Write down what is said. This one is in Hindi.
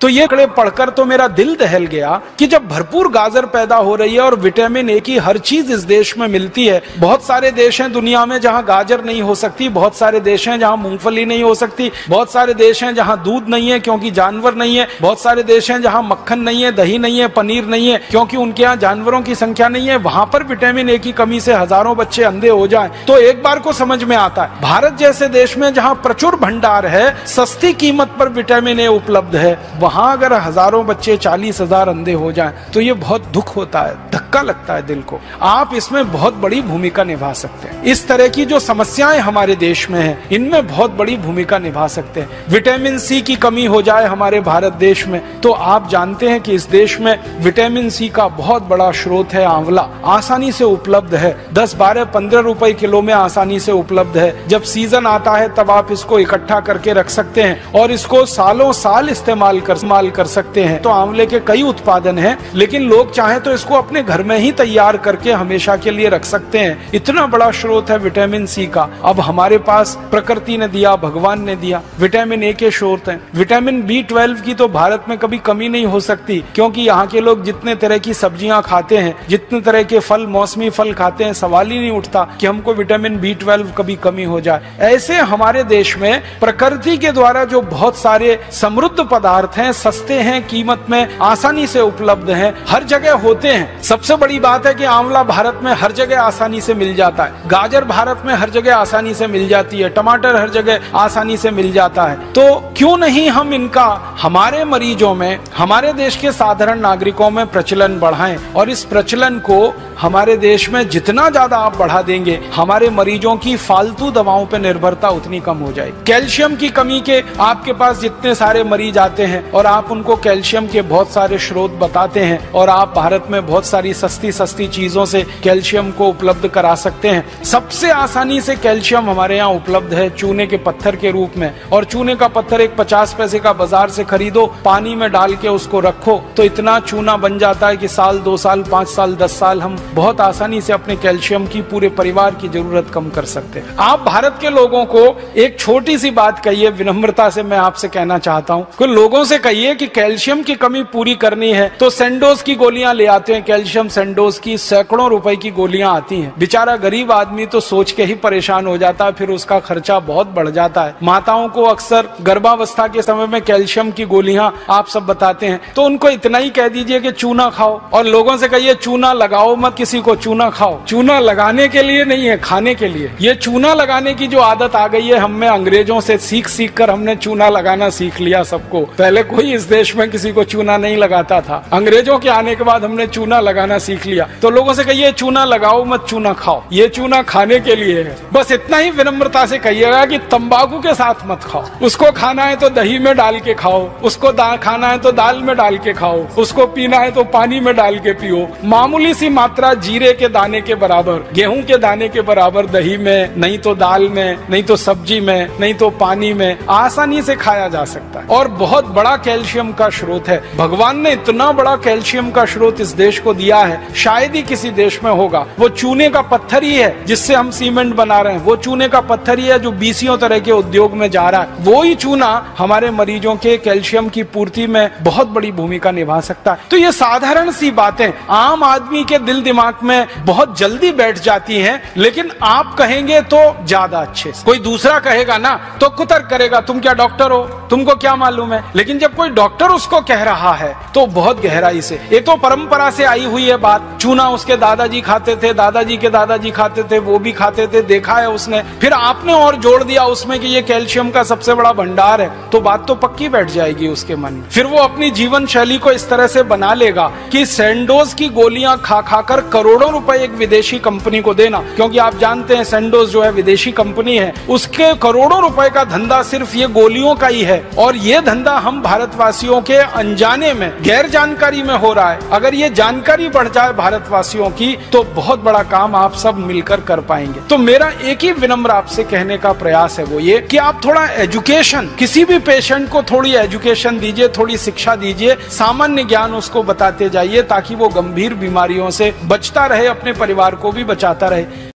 तो ये पढ़कर तो मेरा दिल दहल गया कि जब भरपूर गाजर पैदा हो रही है और विटामिन ए की हर चीज इस देश में मिलती है। बहुत सारे देश हैं दुनिया में जहां गाजर नहीं हो सकती, बहुत सारे देश हैं जहां मूंगफली नहीं हो सकती, बहुत सारे देश हैं जहां दूध नहीं है क्योंकि जानवर नहीं है, बहुत सारे देश हैं जहां मक्खन नहीं है, दही नहीं है, पनीर नहीं है क्योंकि उनके यहाँ जानवरों की संख्या नहीं है। वहां पर विटामिन ए की कमी से हजारों बच्चे अंधे हो जाएं तो एक बार को समझ में आता है भारत जैसे देश में जहां प्रचुर भंडार है, सस्ती कीमत पर विटामिन ए उपलब्ध है, वहां अगर हजारों बच्चे 40,000 अंधे हो जाएं तो ये बहुत दुख होता है, धक्का लगता है दिल को। आप इसमें बहुत बड़ी भूमिका निभा सकते हैं। इस तरह की जो समस्याएं हमारे देश में हैं, इनमें बहुत बड़ी भूमिका निभा सकते हैं। विटामिन सी की कमी हो जाए हमारे भारत देश में तो आप जानते हैं कि इस देश में विटामिन सी का बहुत बड़ा स्रोत है आंवला, आसानी से उपलब्ध है, 10, 12, 15 रुपए किलो में आसानी से उपलब्ध है। जब सीजन आता है तब आप इसको इकट्ठा करके रख सकते हैं और इसको सालों साल इस्तेमाल कर सकते हैं। तो आंवले के कई उत्पादन हैं, लेकिन लोग चाहे तो इसको अपने घर में ही तैयार करके हमेशा के लिए रख सकते हैं। इतना बड़ा स्रोत है विटामिन सी का। अब हमारे पास प्रकृति ने दिया, भगवान ने दिया, विटामिन ए के स्रोत हैं। विटामिन B12 की तो भारत में कभी कमी नहीं हो सकती क्योंकि यहाँ के लोग जितने तरह की सब्जियां खाते हैं, जितने तरह के फल, मौसमी फल खाते हैं, सवाल ही नहीं उठता कि हमको विटामिन B12 कभी कमी हो जाए। ऐसे हमारे देश में प्रकृति के द्वारा जो बहुत सारे समृद्ध पदार्थ हैं, सस्ते हैं, कीमत में आसानी से उपलब्ध हैं, हर जगह होते हैं। सबसे बड़ी बात है कि आंवला भारत में हर जगह आसानी से मिल जाता है, गाजर भारत में हर जगह आसानी से मिल जाती है, टमाटर हर जगह आसानी से मिल जाता है। तो क्यों नहीं हम इनका हमारे मरीजों में, हमारे देश के साधारण नागरिकों में प्रचलन बढ़ाएं और इस प्रचलन को हमारे देश में जितना ज्यादा आप बढ़ा देंगे, हमारे मरीजों की फालतू दवाओं पर निर्भरता उतनी कम हो जाएगी। कैल्शियम की कमी के आपके पास जितने सारे मरीज आते हैं और आप उनको कैल्शियम के बहुत सारे स्रोत बताते हैं और आप भारत में बहुत सारी सस्ती चीजों से कैल्शियम को उपलब्ध करा सकते हैं। सबसे आसानी से कैल्शियम हमारे यहाँ उपलब्ध है चूने के पत्थर के रूप में, और चूने का पत्थर एक 50 पैसे का बाजार से खरीदो, पानी में डाल के उसको रखो तो इतना चूना बन जाता है कि साल, 2 साल, 5 साल, 10 साल हम बहुत आसानी से अपने कैल्शियम की पूरे परिवार की जरूरत कम कर सकते हैं। आप भारत के लोगों को एक छोटी सी बात कहिए, विनम्रता से मैं आपसे कहना चाहता हूँ कि लोगों से कहिए कि कैल्शियम की कमी पूरी करनी है तो सेंडोज की गोलियां ले आते हैं। कैल्शियम सेंडोज की सैकड़ों रुपए की गोलियां आती हैं। बेचारा गरीब आदमी तो सोच के ही परेशान हो जाता है, फिर उसका खर्चा बहुत बढ़ जाता है। माताओं को अक्सर गर्भावस्था के समय में कैल्शियम की गोलियां आप सब बताते हैं, तो उनको इतना ही कह दीजिए कि चूना खाओ, और लोगों से कहिए चूना लगाओ मत, किसी को चूना खाओ। चूना लगाने के लिए नहीं है, खाने के लिए। ये चूना लगाने की जो आदत आ गई है हमें अंग्रेजों से सीख कर हमने चूना लगाना सीख लिया सबको। पहले कोई इस देश में किसी को चूना नहीं लगाता था, अंग्रेजों के आने के बाद हमने चूना लगाना सीख लिया। तो लोगों से कहिए चूना लगाओ मत, चूना खाओ। ये चूना खाने के लिए है। बस इतना ही विनम्रता से कहिएगा कि तंबाकू के साथ मत खाओ। उसको खाना है तो दही में डाल के खाओ, उसको खाना है तो दाल में डाल के खाओ, उसको पीना है तो पानी में डाल के पियो। मामूली सी मात्रा जीरे के दाने के बराबर, गेहूं के दाने के बराबर दही में, नहीं तो दाल में, नहीं तो सब्जी में, नहीं तो पानी में आसानी से खाया जा सकता है और बहुत बड़ा कैल्शियम का स्रोत है। भगवान ने इतना बड़ा कैल्शियम का स्रोत इस देश को दिया है, शायद ही किसी देश में होगा। वो चूने का पत्थर ही है जिससे हम सीमेंट बना रहे हैं, वो चूने का पत्थर ही है जो 20 तरह के उद्योग में जा रहा है। वो ही चूना हमारे मरीजों के कैल्शियम की पूर्ति में बहुत बड़ी भूमिका निभा सकता है। तो ये साधारण सी बातें आम आदमी के दिल दिमाग में बहुत जल्दी बैठ जाती हैं, लेकिन आप कहेंगे तो ज्यादा अच्छे से। कोई दूसरा कहेगा ना तो कुतर्क करेगा, तुम क्या डॉक्टर हो, तुमको क्या मालूम है। लेकिन जब कोई डॉक्टर उसको कह रहा है तो बहुत गहराई से, ये तो परंपरा से आई हुई है बात। चूना उसके दादाजी खाते थे, दादाजी के दादाजी खाते थे, वो भी खाते थे, देखा है उसने। फिर आपने और जोड़ दिया उसमें कि ये कैल्शियम का सबसे बड़ा भंडार है, तो बात तो पक्की बैठ जाएगी उसके मन में। फिर वो अपनी जीवन शैली को इस तरह से बना लेगा कि सेंडोज की गोलियां खा खाकर करोड़ों रुपए एक विदेशी कंपनी को देना, क्योंकि आप जानते हैं सेंडोज जो है विदेशी कंपनी है, उसके करोड़ों रुपए का धंधा सिर्फ ये गोलियों का ही है। और ये धंधा हम भारतवासियों के अनजाने में, गैर जानकारी में हो रहा है। अगर ये जानकारी बढ़ जाए भारतवासियों की तो बहुत बड़ा काम आप सब मिलकर कर पाएंगे। तो मेरा एक ही विनम्र आपसे कहने का प्रयास है वो ये कि आप थोड़ा एजुकेशन, किसी भी पेशेंट को थोड़ी एजुकेशन दीजिए, थोड़ी शिक्षा दीजिए, सामान्य ज्ञान उसको बताते जाइए ताकि वो गंभीर बीमारियों से बचता रहे, अपने परिवार को भी बचाता रहे।